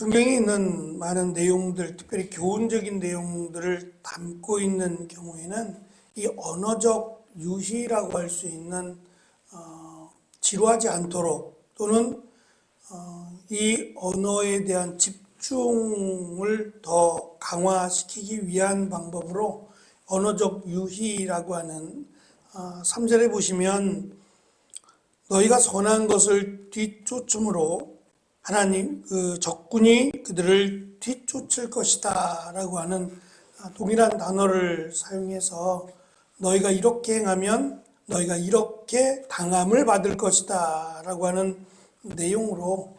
성경에 있는 많은 내용들, 특별히 교훈적인 내용들을 담고 있는 경우에는 이 언어적 유희라고 할 수 있는 지루하지 않도록 또는 이 언어에 대한 집중을 더 강화시키기 위한 방법으로 언어적 유희라고 하는 3절에 보시면 너희가 선한 것을 뒤쫓음으로 하나님 그 적군이 그들을 뒤쫓을 것이다 라고 하는 동일한 단어를 사용해서 너희가 이렇게 행하면 너희가 이렇게 당함을 받을 것이다 라고 하는 내용으로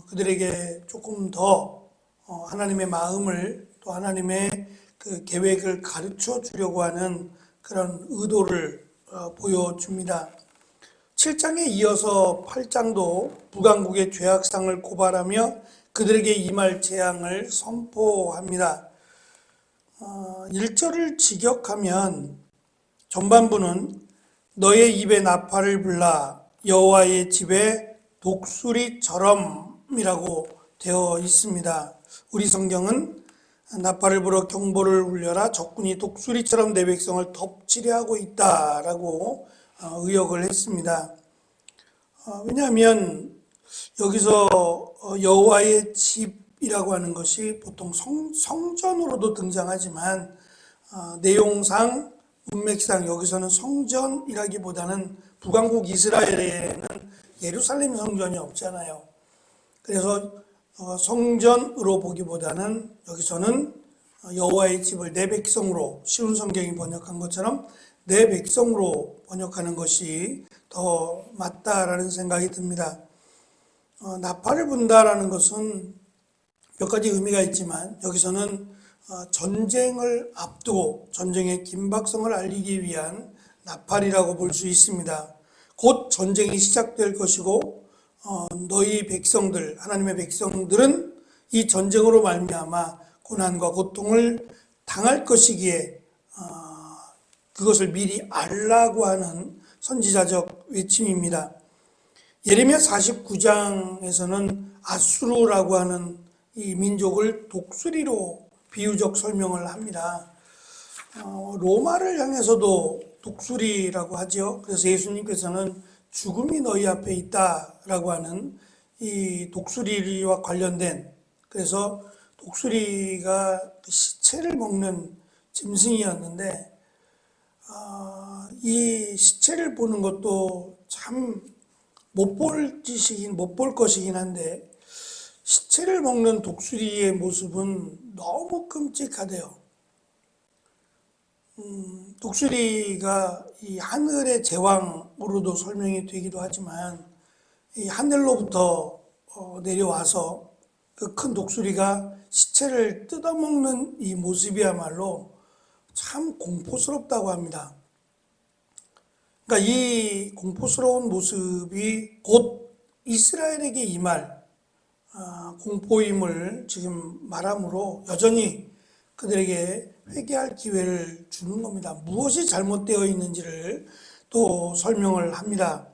그들에게 조금 더 하나님의 마음을 또 하나님의 그 계획을 가르쳐 주려고 하는 그런 의도를 보여줍니다. 7장에 이어서 8장도 북왕국의 죄악상을 고발하며 그들에게 임할 재앙을 선포합니다. 1절을 직역하면 전반부는 너의 입에 나팔을 불라 여호와의 집에 독수리처럼이라고 되어 있습니다. 우리 성경은 나팔을 불어 경보를 울려라 적군이 독수리처럼 내 백성을 덮치려 하고 있다라고 의역을 했습니다. 왜냐하면 여기서 여호와의 집이라고 하는 것이 보통 성전으로도 등장하지만 내용상 문맥상 여기서는 성전이라기보다는 북왕국 이스라엘에는 예루살렘 성전이 없잖아요. 그래서 성전으로 보기보다는 여기서는 여호와의 집을 내 백성으로 쉬운 성경이 번역한 것처럼 내 백성으로 번역하는 것이 더 맞다라는 생각이 듭니다. 나팔을 분다라는 것은 몇 가지 의미가 있지만 여기서는 전쟁을 앞두고 전쟁의 긴박성을 알리기 위한 나팔이라고 볼 수 있습니다. 곧 전쟁이 시작될 것이고 너희 백성들, 하나님의 백성들은 이 전쟁으로 말미암아 고난과 고통을 당할 것이기에 그것을 미리 알라고 하는 선지자적 외침입니다. 예레미야 49장에서는 아수르라고 하는 이 민족을 독수리로 비유적 설명을 합니다. 로마를 향해서도 독수리라고 하죠. 그래서 예수님께서는 죽음이 너희 앞에 있다라고 하는 이 독수리와 관련된, 그래서 독수리가 시체를 먹는 짐승이었는데 이 시체를 보는 것도 참 못 볼 것이긴 한데 시체를 먹는 독수리의 모습은 너무 끔찍하대요. 독수리가 이 하늘의 제왕으로도 설명이 되기도 하지만 이 하늘로부터 내려와서 그 큰 독수리가 시체를 뜯어먹는 이 모습이야말로 참 공포스럽다고 합니다. 그러니까 이 공포스러운 모습이 곧 이스라엘에게 임할 공포임을 지금 말함으로 여전히 그들에게 회개할 기회를 주는 겁니다. 무엇이 잘못되어 있는지를 또 설명을 합니다.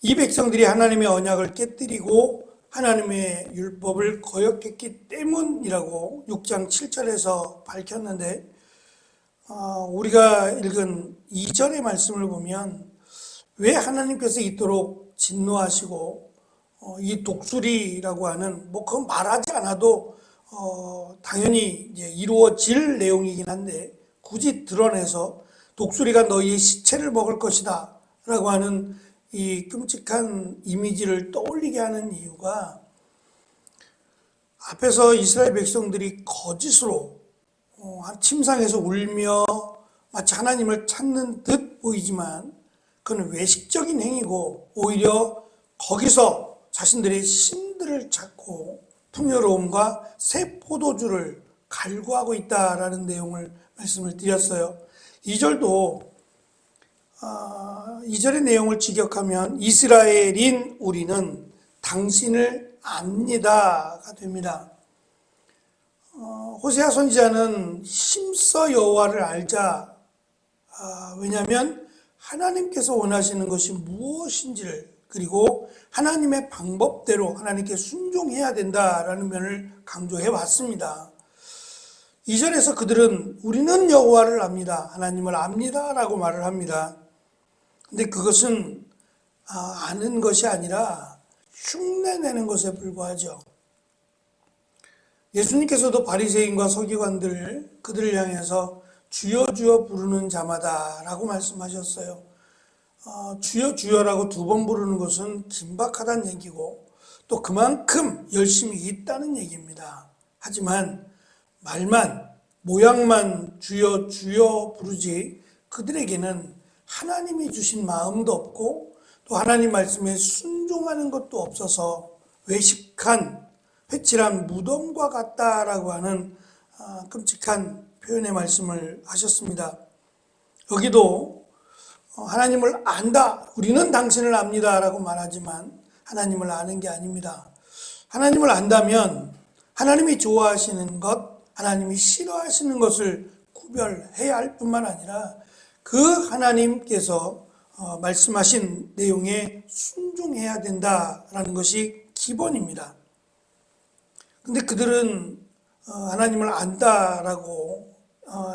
이 백성들이 하나님의 언약을 깨뜨리고 하나님의 율법을 거역했기 때문이라고 6장 7절에서 밝혔는데 우리가 읽은 2절의 말씀을 보면 왜 하나님께서 이토록 진노하시고 이 독수리라고 하는 그건 말하지 않아도 당연히 이제 이루어질 내용이긴 한데 굳이 드러내서 독수리가 너희의 시체를 먹을 것이다 라고 하는 이 끔찍한 이미지를 떠올리게 하는 이유가 앞에서 이스라엘 백성들이 거짓으로 침상에서 울며 마치 하나님을 찾는 듯 보이지만 그건 외식적인 행위고 오히려 거기서 자신들의 신들을 찾고 풍요로움과 새 포도주를 갈구하고 있다라는 내용을 말씀을 드렸어요. 2절도 2절의 내용을 직역하면 이스라엘인 우리는 당신을 압니다가 됩니다. 호세아 선지자는 힘써 여호와를 알자. 왜냐하면 하나님께서 원하시는 것이 무엇인지를 그리고 하나님의 방법대로 하나님께 순종해야 된다라는 면을 강조해 왔습니다. 2절에서 그들은 우리는 여호와를 압니다. 하나님을 압니다라고 말을 합니다. 근데 그것은 아는 것이 아니라 흉내내는 것에 불과하죠. 예수님께서도 바리새인과 서기관들 그들을 향해서 주여 주여 부르는 자마다라고 말씀하셨어요. 주여 주여라고 2번 부르는 것은 긴박하다는 얘기고 또 그만큼 열심히 있다는 얘기입니다. 하지만 말만 모양만 주여 주여 부르지 그들에게는 하나님이 주신 마음도 없고 또 하나님 말씀에 순종하는 것도 없어서 외식한 회칠한 무덤과 같다라고 하는 끔찍한 표현의 말씀을 하셨습니다. 여기도 하나님을 안다, 우리는 당신을 압니다 라고 말하지만 하나님을 아는 게 아닙니다. 하나님을 안다면 하나님이 좋아하시는 것, 하나님이 싫어하시는 것을 구별해야 할 뿐만 아니라 그 하나님께서 말씀하신 내용에 순종해야 된다라는 것이 기본입니다. 근데 그들은 하나님을 안다라고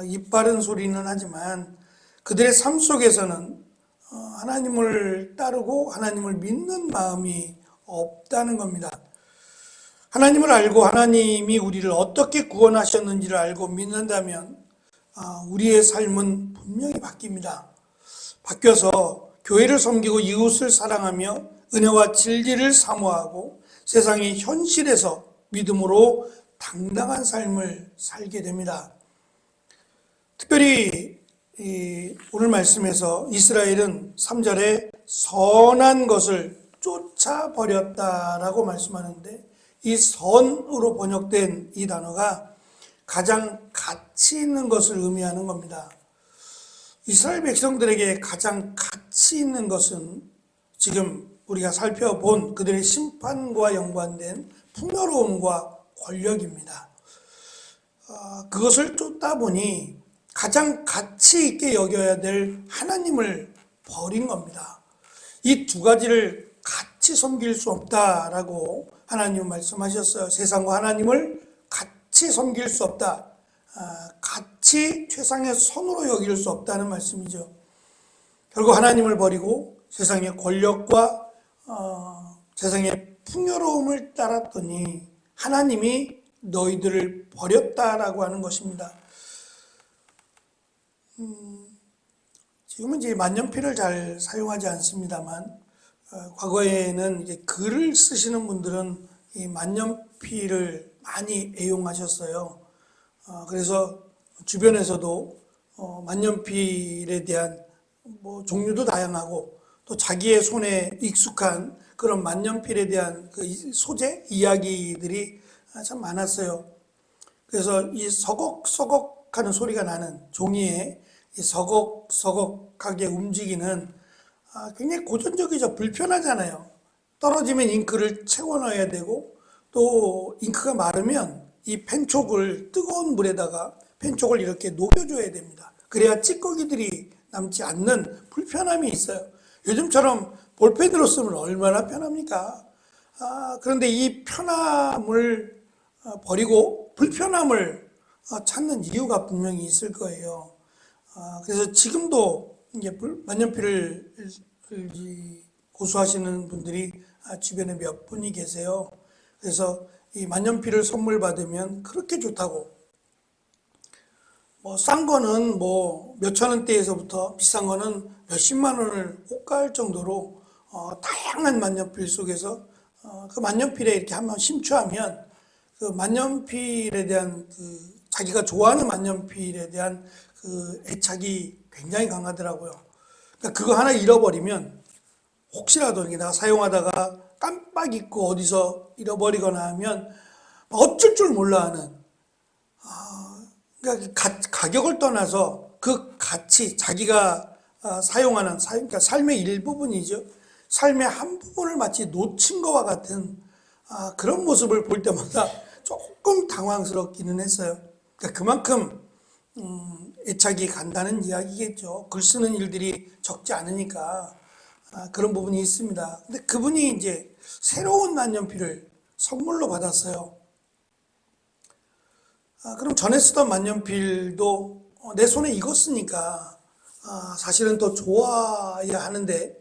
입 바른 소리는 하지만 그들의 삶 속에서는 하나님을 따르고 하나님을 믿는 마음이 없다는 겁니다. 하나님을 알고 하나님이 우리를 어떻게 구원하셨는지를 알고 믿는다면 우리의 삶은 분명히 바뀝니다. 바뀌어서 교회를 섬기고 이웃을 사랑하며 은혜와 진리를 사모하고 세상의 현실에서 믿음으로 당당한 삶을 살게 됩니다. 특별히 오늘 말씀에서 이스라엘은 3절에 선한 것을 쫓아버렸다라고 말씀하는데 이 선으로 번역된 이 단어가 가장 가치 있는 것을 의미하는 겁니다. 이스라엘 백성들에게 가장 가치 있는 것은 지금 우리가 살펴본 그들의 심판과 연관된 풍요로움과 권력입니다. 그것을 쫓다 보니 가장 가치 있게 여겨야 될 하나님을 버린 겁니다. 이 2가지를 같이 섬길 수 없다라고 하나님은 말씀하셨어요. 세상과 하나님을 같이 섬길 수 없다. 같이 최상의 선으로 여길 수 없다는 말씀이죠. 결국 하나님을 버리고 세상의 권력과 세상의 풍요로움을 따랐더니 하나님이 너희들을 버렸다라고 하는 것입니다. 지금은 이제 만년필을 잘 사용하지 않습니다만 과거에는 이제 글을 쓰시는 분들은 이 만년필을 많이 애용하셨어요. 그래서 주변에서도 만년필에 대한 종류도 다양하고 또 자기의 손에 익숙한 그런 만년필에 대한 그 소재 이야기들이 참 많았어요. 그래서 이 서걱서걱 하는 소리가 나는 종이에 이 서걱서걱하게 움직이는 굉장히 고전적이죠. 불편하잖아요. 떨어지면 잉크를 채워 넣어야 되고 또 잉크가 마르면 이 펜촉을 뜨거운 물에다가 펜촉을 이렇게 녹여줘야 됩니다. 그래야 찌꺼기들이 남지 않는 불편함이 있어요. 요즘처럼 볼펜으로 쓰면 얼마나 편합니까? 그런데 이 편함을 버리고 불편함을 찾는 이유가 분명히 있을 거예요. 그래서 지금도 이제 만년필을 고수하시는 분들이 주변에 몇 분이 계세요. 그래서 이 만년필을 선물 받으면 그렇게 좋다고. 싼 거는 몇천 원대에서부터 비싼 거는 몇십만 원을 호가할 정도로 다양한 만년필 속에서 그 만년필에 이렇게 한번 심취하면 그 만년필에 대한 자기가 좋아하는 만년필에 대한 그 애착이 굉장히 강하더라고요. 그러니까 그거 하나 잃어버리면 혹시라도 내가 사용하다가 깜빡 잊고 어디서 잃어버리거나 하면 어쩔 줄 몰라 하는, 그러니까 가격을 떠나서 그 가치, 자기가 사용하는, 그러니까 삶의 일부분이죠. 삶의 한 부분을 마치 놓친 것과 같은 그런 모습을 볼 때마다 조금 당황스럽기는 했어요. 그러니까 그만큼 애착이 간다는 이야기겠죠. 글 쓰는 일들이 적지 않으니까 그런 부분이 있습니다. 근데 그분이 이제 새로운 만년필을 선물로 받았어요. 그럼 전에 쓰던 만년필도 내 손에 익었으니까 사실은 더 좋아야 하는데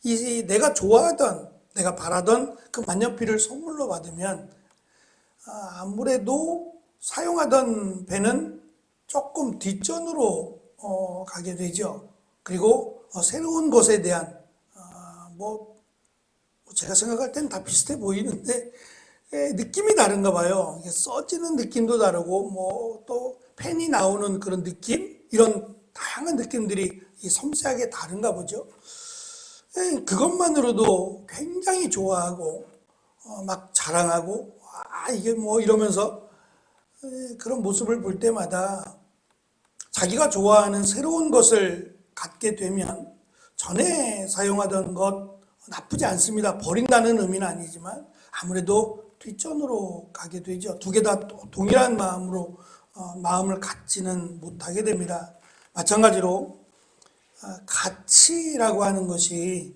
이 내가 좋아하던 내가 바라던 그 만년필을 선물로 받으면 아무래도 사용하던 배는 조금 뒷전으로 가게 되죠. 그리고 새로운 것에 대한 뭐 제가 생각할 땐 다 비슷해 보이는데 느낌이 다른가 봐요. 이게 써지는 느낌도 다르고 뭐 또 펜이 나오는 그런 느낌 이런 다양한 느낌들이 섬세하게 다른가 보죠. 그것만으로도 굉장히 좋아하고 막 자랑하고 이게 뭐 이러면서 그런 모습을 볼 때마다 자기가 좋아하는 새로운 것을 갖게 되면 전에 사용하던 것 나쁘지 않습니다. 버린다는 의미는 아니지만 아무래도 뒷전으로 가게 되죠. 두 개 다 동일한 마음으로 마음을 갖지는 못하게 됩니다. 마찬가지로 가치라고 하는 것이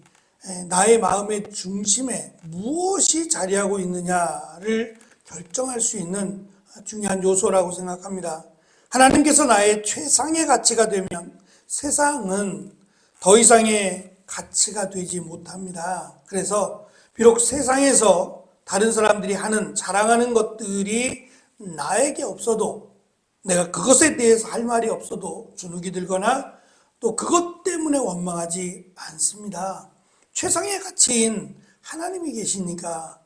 나의 마음의 중심에 무엇이 자리하고 있느냐를 결정할 수 있는 중요한 요소라고 생각합니다. 하나님께서 나의 최상의 가치가 되면 세상은 더 이상의 가치가 되지 못합니다. 그래서 비록 세상에서 다른 사람들이 하는 자랑하는 것들이 나에게 없어도 내가 그것에 대해서 할 말이 없어도 주눅이 들거나 또 그것 때문에 원망하지 않습니다. 최상의 가치인 하나님이 계시니까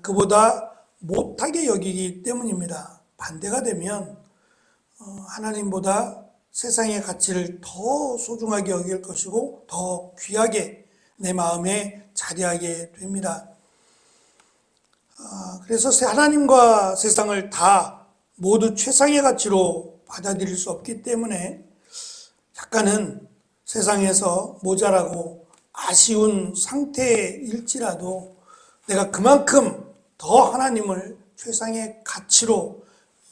그보다 못하게 여기기 때문입니다. 반대가 되면 하나님보다 세상의 가치를 더 소중하게 여길 것이고 더 귀하게 내 마음에 자리하게 됩니다. 그래서 하나님과 세상을 다 모두 최상의 가치로 받아들일 수 없기 때문에 약간은 세상에서 모자라고 아쉬운 상태일지라도 내가 그만큼 더 하나님을 최상의 가치로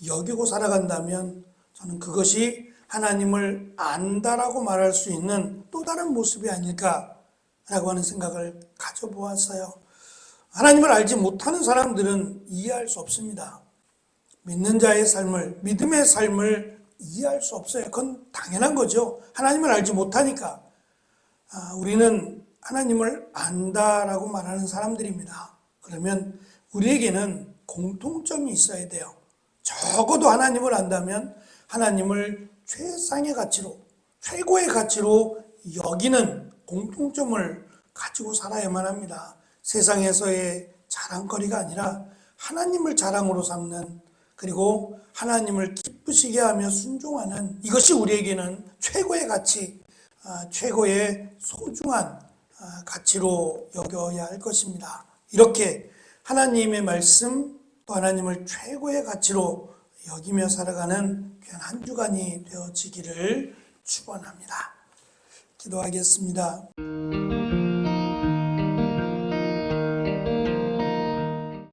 여기고 살아간다면 저는 그것이 하나님을 안다라고 말할 수 있는 또 다른 모습이 아닐까라고 하는 생각을 가져보았어요. 하나님을 알지 못하는 사람들은 이해할 수 없습니다. 믿는 자의 삶을, 믿음의 삶을 이해할 수 없어요. 그건 당연한 거죠. 하나님을 알지 못하니까. 우리는 하나님을 안다라고 말하는 사람들입니다. 그러면 우리에게는 공통점이 있어야 돼요. 적어도 하나님을 안다면 하나님을 최상의 가치로, 최고의 가치로 여기는 공통점을 가지고 살아야만 합니다. 세상에서의 자랑거리가 아니라 하나님을 자랑으로 삼는, 그리고 하나님을 기쁘시게 하며 순종하는, 이것이 우리에게는 최고의 가치, 최고의 소중한 가치로 여겨야 할 것입니다. 이렇게 하나님의 말씀, 또 하나님을 최고의 가치로 여기며 살아가는 귀한 한 주간이 되어지기를 축원합니다. 기도하겠습니다.